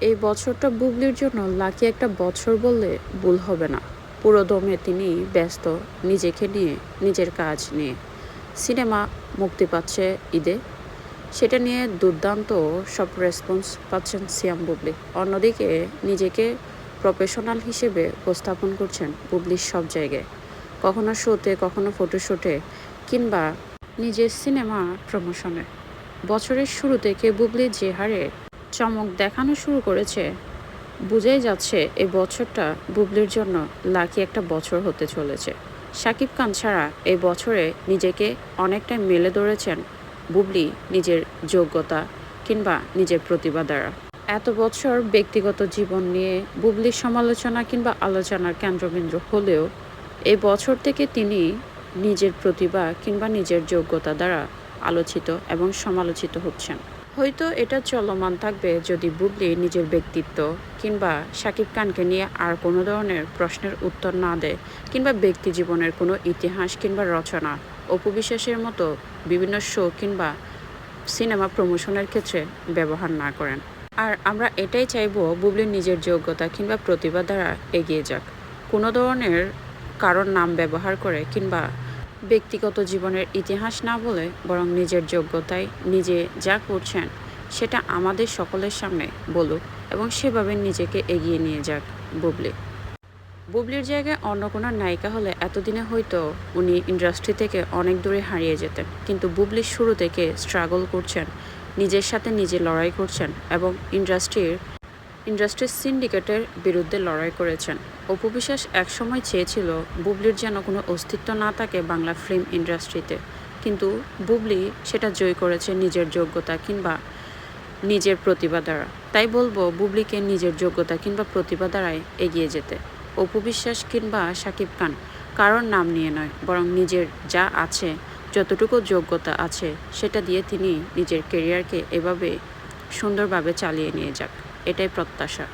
এই বছরটা বুবলির জন্য লাকি একটা বছর বললে ভুল হবে না। পুরো দমে তিনি ব্যস্ত নিজেকে নিয়ে, নিজের কাজ নিয়ে। সিনেমা মুক্তি পাচ্ছে ঈদে, সেটা নিয়ে দুর্দান্ত সব রেসপন্স পাচ্ছেন সিয়াম বুবলি। অন্যদিকে নিজেকে প্রফেশনাল হিসেবে উপস্থাপন করছেন বুবলির সব জায়গায়, কখনো শোতে, কখনো ফটোশ্যুটে, কিংবা নিজের সিনেমা প্রমোশনে। বছরের শুরু থেকে বুবলি যে হারে চমক দেখানো শুরু করেছে, বোঝাই যাচ্ছে এই বছরটা বুবলির জন্য লাকি একটা বছর হতে চলেছে। শাকিব খান ছাড়া এই বছরে নিজেকে অনেকটাই মেলে ধরেছেন বুবলি নিজের যোগ্যতা কিংবা নিজের প্রতিভা দ্বারা। এত বছর ব্যক্তিগত জীবন নিয়ে বুবলির সমালোচনা কিংবা আলোচনার কেন্দ্রবিন্দু হলেও এই বছর থেকে তিনি নিজের প্রতিভা কিংবা নিজের যোগ্যতা দ্বারা আলোচিত এবং সমালোচিত হচ্ছেন। হয়তো এটা চলমান থাকবে যদি বুবলি নিজের ব্যক্তিত্ব কিংবা শাকিব খানকে নিয়ে আর কোনো ধরনের প্রশ্নের উত্তর না দেয়, কিংবা ব্যক্তি জীবনের কোনো ইতিহাস কিংবা রচনা অপু বিশ্বাসের মতো বিভিন্ন শো কিংবা সিনেমা প্রমোশনের ক্ষেত্রে ব্যবহার না করেন। আর আমরা এটাই চাইবো বুবলির নিজের যোগ্যতা কিংবা প্রতিভা দ্বারা এগিয়ে যাক। কোনো ধরনের কারোর নাম ব্যবহার করে কিংবা ব্যক্তিগত জীবনের ইতিহাস না বলে বরং নিজের যোগ্যতায় নিজে যা করছেন সেটা আমাদের সকলের সামনে বলুক এবং সেভাবে নিজেকে এগিয়ে নিয়ে যাক বুবলি। বুবলির জায়গায় অন্য কোনো নায়িকা হলে এতদিনে হয়তো উনি ইন্ডাস্ট্রি থেকে অনেক দূরে হারিয়ে যেতেন, কিন্তু বুবলির শুরু থেকে স্ট্রাগল করছেন, নিজের সাথে নিজে লড়াই করছেন এবং ইন্ডাস্ট্রির সিন্ডিকেটের বিরুদ্ধে লড়াই করেছেন। অপু বিশ্বাস একসময় চেয়েছিল বুবলির যেন কোনো অস্তিত্ব না থাকে বাংলা ফিল্ম ইন্ডাস্ট্রিতে, কিন্তু বুবলি সেটা জয় করেছে নিজের যোগ্যতা কিংবা নিজের প্রতিভা দ্বারা। তাই বলবো বুবলিকে নিজের যোগ্যতা কিংবা প্রতিভা দ্বারাই এগিয়ে যেতে। অপু বিশ্বাস কিংবা শাকিব খান কারোর নাম নিয়ে নয়, বরং নিজের যা আছে, যতটুকু যোগ্যতা আছে সেটা দিয়ে তিনি নিজের কেরিয়ারকে এভাবে সুন্দরভাবে চালিয়ে নিয়ে যাক, এটাই প্রত্যাশা।